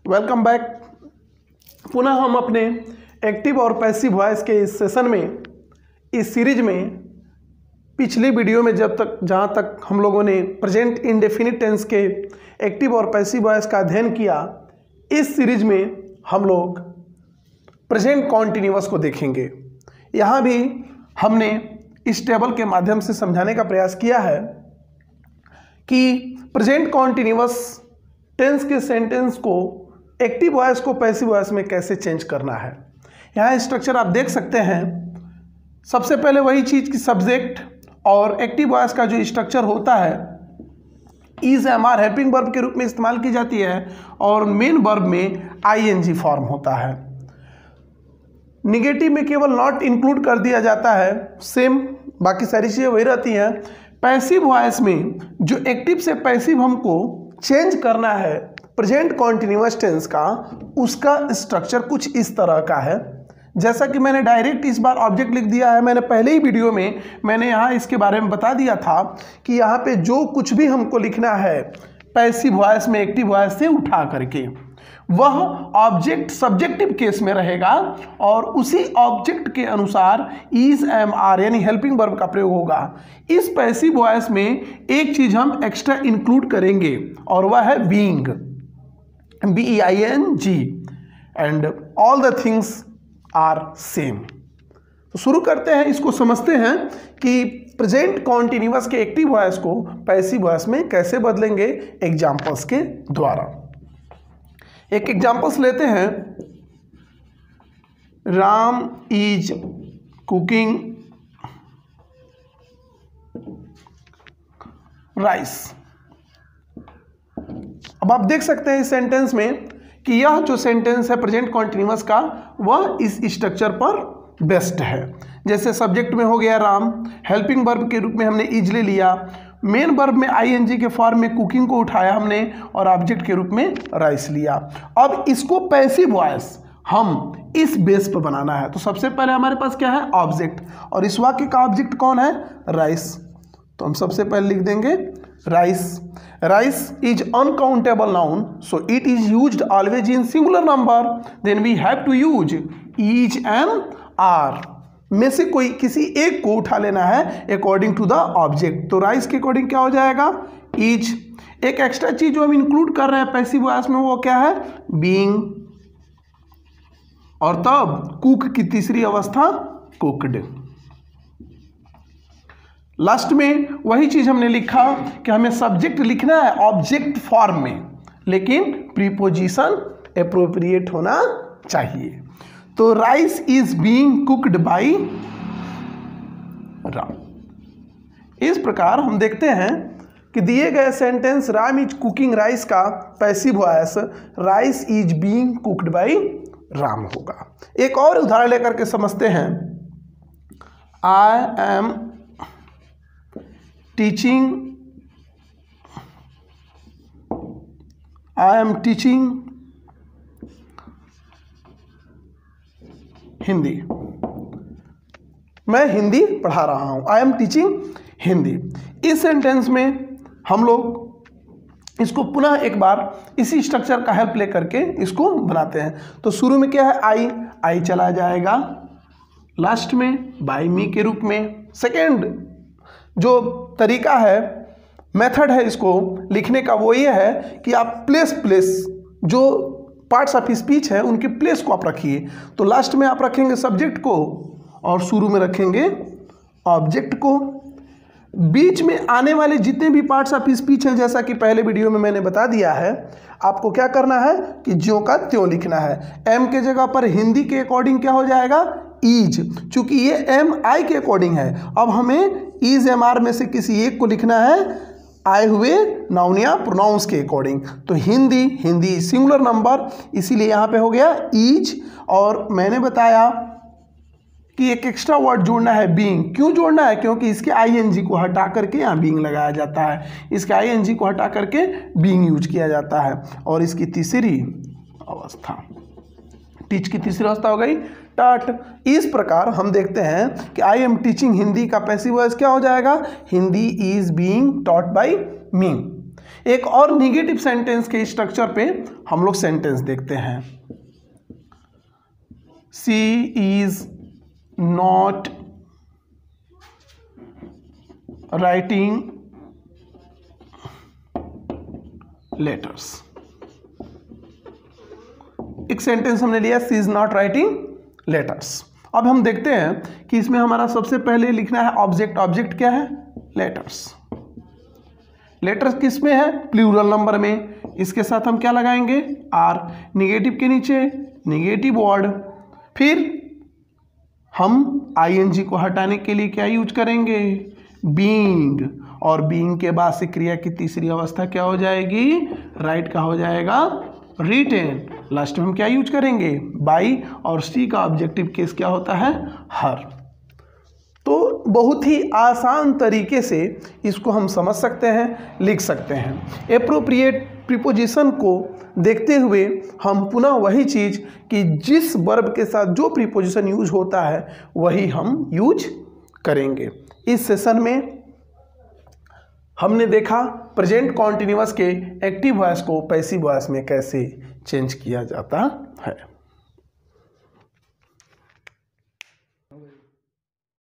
Welcome back. पुनः हम अपने एक्टिव और पैसिव वॉइस के इस सेशन में, इस सीरीज में, पिछली वीडियो में जहाँ तक हम लोगों ने प्रेजेंट इंडेफिनिट टेंस के एक्टिव और पैसिव वॉइस का अध्ययन किया, इस सीरीज में हम लोग प्रेजेंट कॉन्टिन्यूअस को देखेंगे। यहाँ भी हमने इस टेबल के माध्यम से समझाने का प्रयास किया है कि प्रेजेंट कॉन्टिन्यूअस टेंस के सेंटेंस को एक्टिव वॉइस को पैसिव वॉइस में कैसे चेंज करना है। यहाँ स्ट्रक्चर आप देख सकते हैं। सबसे पहले वही चीज़ कि सब्जेक्ट और एक्टिव वॉइस का जो स्ट्रक्चर होता है is am are helping verb के रूप में इस्तेमाल की जाती है और मेन वर्ब में आईएनजी फॉर्म होता है। निगेटिव में केवल नॉट इंक्लूड कर दिया जाता है, सेम बाकी सारी चीज़ें वही रहती हैं। पैसिव वॉइस में जो एक्टिव से पैसिव हमको चेंज करना है प्रेजेंट कॉन्टिन्यूअस टेंस का, उसका स्ट्रक्चर कुछ इस तरह का है। जैसा कि मैंने डायरेक्ट इस बार ऑब्जेक्ट लिख दिया है। मैंने पहले ही वीडियो में मैंने यहाँ इसके बारे में बता दिया था कि यहाँ पे जो कुछ भी हमको लिखना है पैसिव वॉइस में एक्टिव वॉइस से उठा करके, वह ऑब्जेक्ट सब्जेक्टिव केस में रहेगा और उसी ऑब्जेक्ट के अनुसार इज एम आर यानी हेल्पिंग वर्ब का प्रयोग होगा। इस पैसिव वॉइस में एक चीज हम एक्स्ट्रा इंक्लूड करेंगे और वह है being, BEING, and all the things are same. तो शुरू करते हैं, इसको समझते हैं कि प्रेजेंट कॉन्टिन्यूअस के एक्टिव वॉइस को पैसिव वॉइस में कैसे बदलेंगे एग्जाम्पल्स के द्वारा। एक एग्जाम्पल्स लेते हैं। Ram is cooking rice. अब आप देख सकते हैं इस सेंटेंस में कि यह जो सेंटेंस है प्रेजेंट कॉन्टिन्यूअस का, वह इस स्ट्रक्चर पर बेस्ड है। जैसे सब्जेक्ट में हो गया राम, हेल्पिंग वर्ब के रूप में हमने इज ले लिया, मेन वर्ब में आईएनजी के फॉर्म में कुकिंग को उठाया हमने और ऑब्जेक्ट के रूप में राइस लिया। अब इसको पैसिव वॉइस हम इस बेस पर बनाना है। तो सबसे पहले हमारे पास क्या है, ऑब्जेक्ट, और इस वाक्य का ऑब्जेक्ट कौन है, राइस। तो हम सबसे पहले लिख देंगे rice. Rice is uncountable noun, so it is used always in singular number, then we have to use is am are में से कोई किसी एक को उठा लेना है अकॉर्डिंग टू द ऑब्जेक्ट। तो राइस के अकॉर्डिंग क्या हो जाएगा, इज। एक एक्स्ट्रा चीज जो हम इंक्लूड कर रहे हैं पैसिव वॉइस में, वो क्या है, बीइंग, और तब कुक की तीसरी अवस्था कुक्ड। लास्ट में वही चीज हमने लिखा कि हमें सब्जेक्ट लिखना है ऑब्जेक्ट फॉर्म में, लेकिन प्रीपोजिशन एप्रोप्रिएट होना चाहिए। तो rice is being cooked by Ram. इस प्रकार हम देखते हैं कि दिए गए sentence Ram is cooking rice का passive voice rice is being cooked by Ram होगा। एक और उदाहरण लेकर के समझते हैं। I am teaching Hindi. मैं हिंदी पढ़ा रहा हूं। I am teaching Hindi. इस सेंटेंस में हम लोग इसको पुनः एक बार इसी स्ट्रक्चर का हेल्प लेकर के इसको बनाते हैं। तो शुरू में क्या है, आई चला जाएगा, लास्ट में बाय मी के रूप में। सेकेंड जो तरीका है, मेथड है इसको लिखने का, वो ये है कि आप प्लेस जो पार्ट्स ऑफ स्पीच है उनके प्लेस को आप रखिए। तो लास्ट में आप रखेंगे सब्जेक्ट को और शुरू में रखेंगे ऑब्जेक्ट को। बीच में आने वाले जितने भी पार्ट्स ऑफ स्पीच हैं, जैसा कि पहले वीडियो में मैंने बता दिया है, आपको क्या करना है कि ज्यों का त्यों लिखना है। एम के जगह पर हिंदी के अकॉर्डिंग क्या हो जाएगा, इज, चूंकि ये एम आई के अकॉर्डिंग है। अब हमें इज एम आर में से किसी एक को लिखना है आए हुए नाउन या प्रोनाउंस के अकॉर्डिंग। तो हिंदी सिंगुलर नंबर, इसीलिए यहाँ पे हो गया इज। और मैंने बताया कि एक एक्स्ट्रा वर्ड जोड़ना है, बीइंग। क्यों जोड़ना है, क्योंकि इसके आईएनजी को हटा करके यहाँ बीइंग लगाया जाता है। इसके आईएनजी को हटा करके बीइंग यूज किया जाता है। और इसकी तीसरी अवस्था, टीच की तीसरी अवस्था हो गई टाट। इस प्रकार हम देखते हैं कि आई एम टीचिंग हिंदी का पैसिव वॉइस क्या हो जाएगा, Hindi is being taught by me. एक और निगेटिव सेंटेंस के स्ट्रक्चर पे हम लोग सेंटेंस देखते हैं। She is not writing letters. एक सेंटेंस हमने लिया, she is not writing letters. अब हम देखते हैं कि इसमें हमारा सबसे पहले लिखना है ऑब्जेक्ट। ऑब्जेक्ट क्या है? लेटर्स। लेटर्स किस में है? प्लूरल नंबर में। इसके साथ हम क्या लगाएंगे? आर। निगेटिव के नीचे निगेटिव वर्ड। फिर हम आईएनजी को हटाने के लिए क्या यूज करेंगे? बीइंग। और बीइंग के बाद से क्रिया की तीसरी अवस्था क्या हो जाएगी? राइट का हो जाएगा रिटेन। लास्ट में हम क्या यूज करेंगे? बाई। और सी का ऑब्जेक्टिव केस क्या होता है? हर। तो बहुत ही आसान तरीके से इसको हम समझ सकते हैं, लिख सकते हैं। एप्रोप्रिएट प्रीपोजिशन को देखते हुए हम पुनः वही चीज़ कि जिस वर्ब के साथ जो प्रीपोजिशन यूज होता है वही हम यूज करेंगे। इस सेशन में हमने देखा प्रेजेंट कॉन्टिन्यूअस के एक्टिव वॉइस को पैसिव वॉइस में कैसे चेंज किया जाता है।